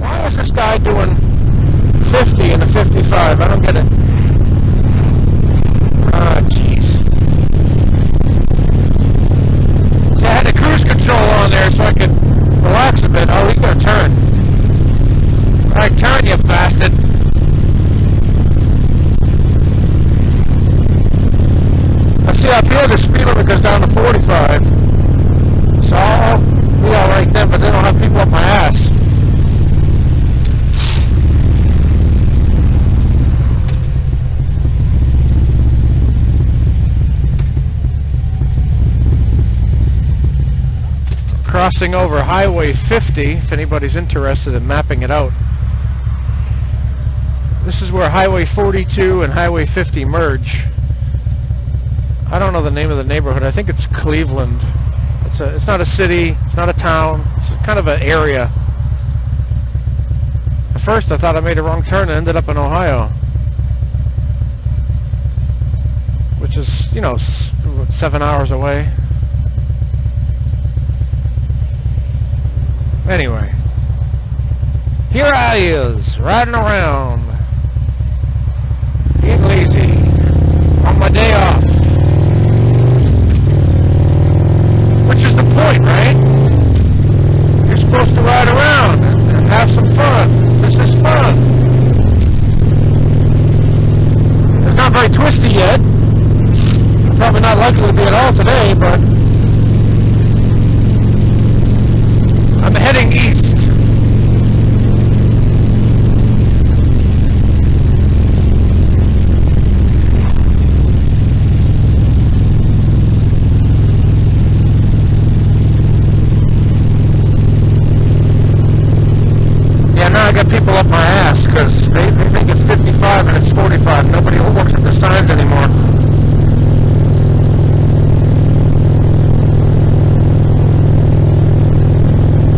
Why is this guy doing 50 in a 55? I don't get it. Ah, jeez. See, I had the cruise control on there so I could relax a bit. Oh, he's gonna turn. Alright, turn, you bastard. I see up here the speed limit goes down to 45. So I'll be alright then, but they don't have people up my ass. Crossing over Highway 50, if anybody's interested in mapping it out. This is where Highway 42 and Highway 50 merge. I don't know the name of the neighborhood. I think it's Cleveland. It's not a city, it's not a town, it's kind of an area. At first I thought I made a wrong turn and ended up in Ohio. Which is, 7 hours away. Anyway, here I is, riding around, being lazy, on my day off. Which is the point, right? You're supposed to ride around and have some fun. This is fun. It's not very twisty yet. Probably not likely to be at all today, but I'm heading east. Yeah, now I got people up my ass because they think it's 55 and it's 45. Nobody looks at the signs anymore.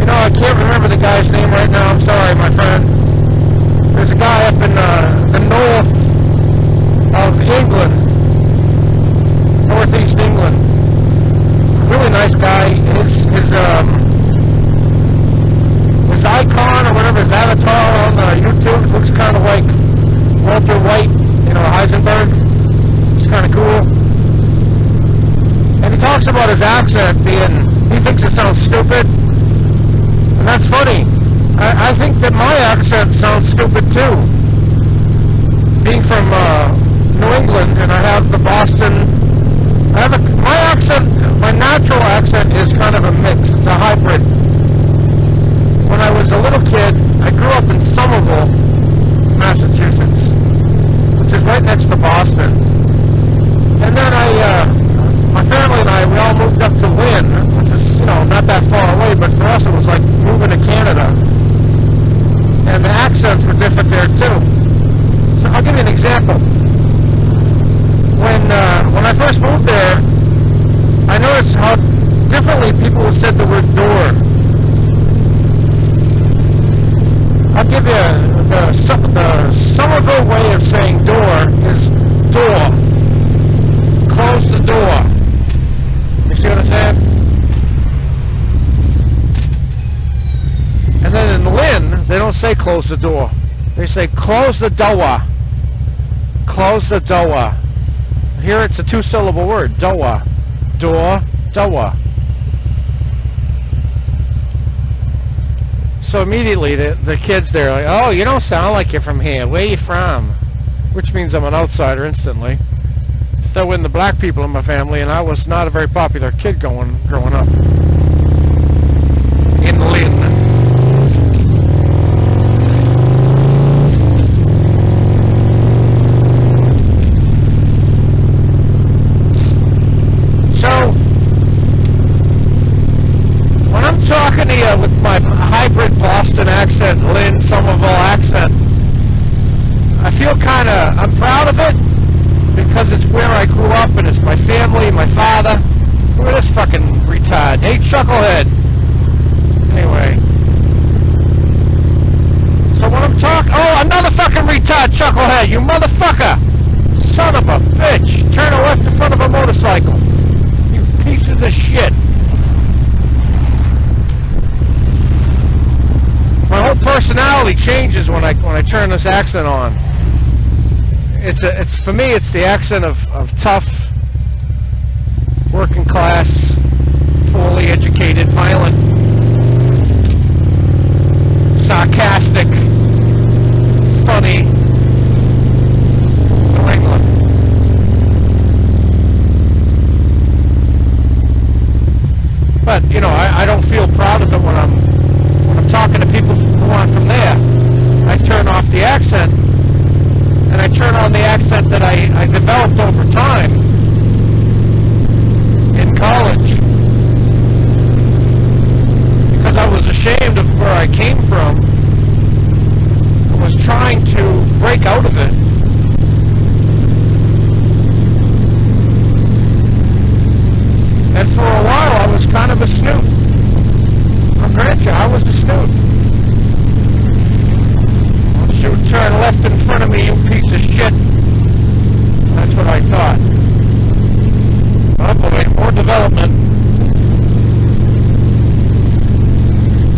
I can't remember the guy's name right now. I'm sorry, my friend. There's a guy up in the north of England, northeast England. Really nice guy. His icon or whatever, his avatar on YouTube looks kind of like Walter White, Heisenberg. It's kind of cool. And he talks about his accent he thinks it sounds stupid. And that's funny. I think that my accent sounds stupid too. Being from New England, and I have the Boston. My accent, my natural accent is kind of a mix. It's a hybrid. When I was a little kid, I grew up in Somerville, Massachusetts, which is right next to Boston. And then my family and we all moved up to Lynn, which is, not that far away, but for us it was like moving to Canada. And the accents were different there too. So I'll give you an example. When I first moved there, I noticed how differently people said the word door. I'll give you the Somerville way of saying door is door. Close the door. You see what I'm saying? And then in Lynn, they don't say close the door. They say close the door. Close the door. Here it's a two-syllable word. Door. Door. Door. So immediately the kids there are like, oh, you don't sound like you're from here. Where you from? Which means I'm an outsider instantly. Throw in the black people in my family, and I was not a very popular kid growing up in Lynn. So when I'm talking to you with my hybrid Boston accent, Lynn, Somerville accent, I feel I'm proud of it. Because it's where I grew up and it's my family, my father. Look at this fucking retard. Hey, chucklehead. Anyway. So when I'm talking... Oh, another fucking retard chucklehead, you motherfucker. Son of a bitch. Turn left in front of a motorcycle. is when I turn this accent on. It's for me, it's the accent of tough, working class, poorly educated, violent, sarcastic, funny New England. But you know, I don't feel proud of it when I'm talking to people who aren't from there. I turn off the accent, and I turn on the accent that I developed over time in college, because I was ashamed of where I came from and was trying to break out of it. And for a while I was kind of a snoot. I'll grant you, I was a snoot. Shoot, turn left in front of me, you piece of shit. That's what I thought. Oh boy, more development.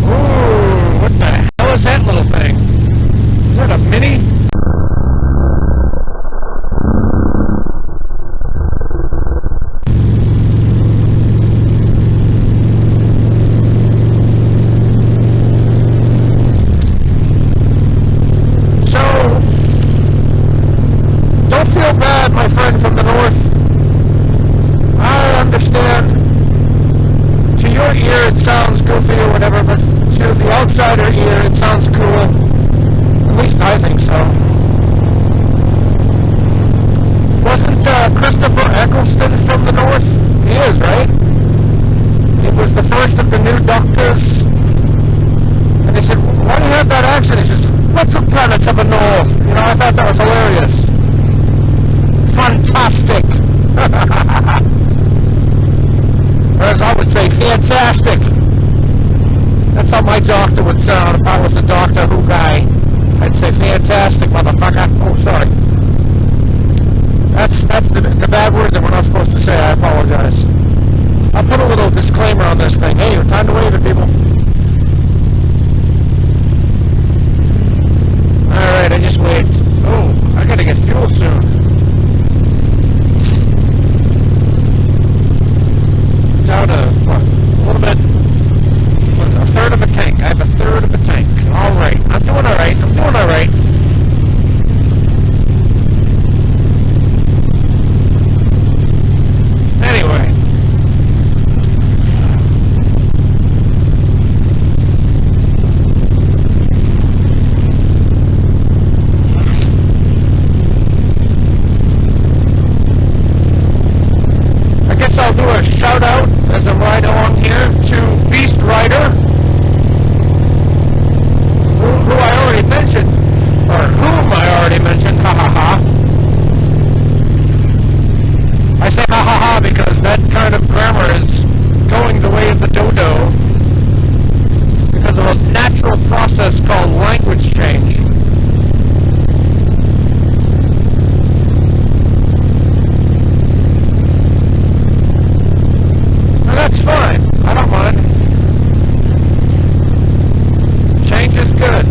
Ooh, what the hell is that little thing? Is that a Mini? Outsider ear, it sounds cool. At least I think so. Wasn't Christopher Eccleston from the North? He is, right? He was the first of the new doctors. And they said, why do you have that accent? He says, what's the planets of the North? You know, I thought that was hilarious. Fantastic. Whereas I would say, fantastic. That's how my doctor would sound if I was a Doctor Who guy. I'd say, fantastic, motherfucker. Oh, sorry. That's the bad word that we're not supposed to say. I apologize. I'll put a little disclaimer on this thing. Hey, time to wave it, people. Alright, I just waved. Oh, I gotta get fuel soon. Down to, what, a little bit. A third of a tank. I have a third of a tank. Alright. I'm doing alright. I'm doing alright. Anyway. I guess I'll do a shout out as I ride along here to Beast Rider. Who I already mentioned, or whom I already mentioned, ha ha ha. I say ha ha ha because that kind of grammar is going the way of the dodo because of a natural process called language change. Now that's fine, I don't mind. Change is good.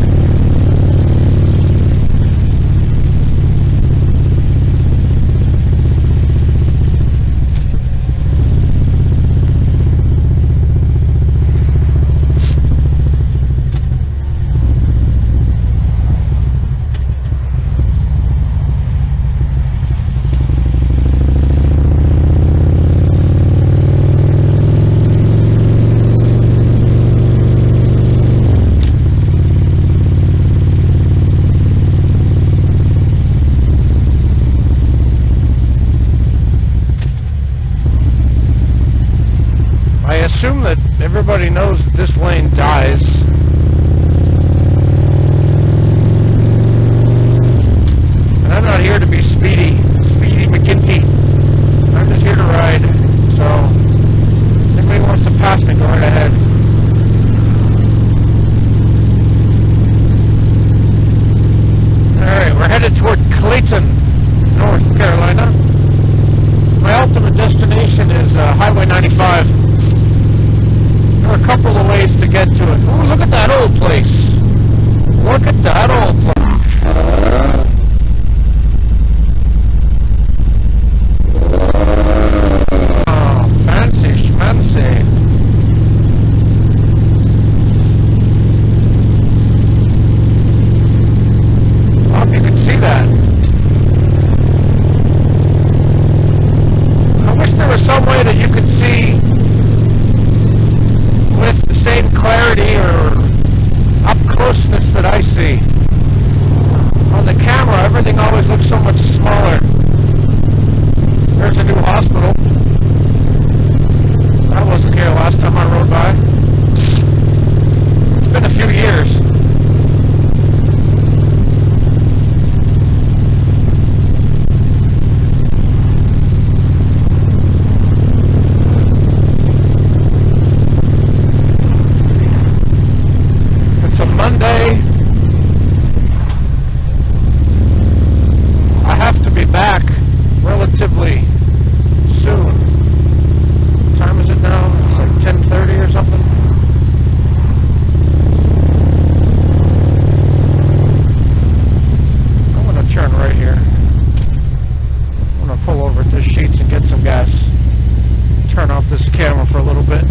I assume that everybody knows that this lane dies. And I'm not here to be Speedy McGinty. I'm just here to ride. So, if anybody wants to pass me, go right ahead. Alright, we're headed toward Clayton, North Carolina. My ultimate destination is Highway 95. There are a couple of ways to get to it. Oh, look at that old place. Look at that old place. Oh, fancy schmancy. I hope you can see that. I wish there was some way that you could see with the same clarity or up closeness that I see. On the camera, everything always looks so much smaller. There's a new hospital. That wasn't here last time I rode by. It's been a few years. It's a Monday. I have to be back relatively soon. What time is it now? It's like 10:30 or something. I'm going to turn right here. I'm going to pull over at this Sheets and get some gas. Turn off this camera for a little bit.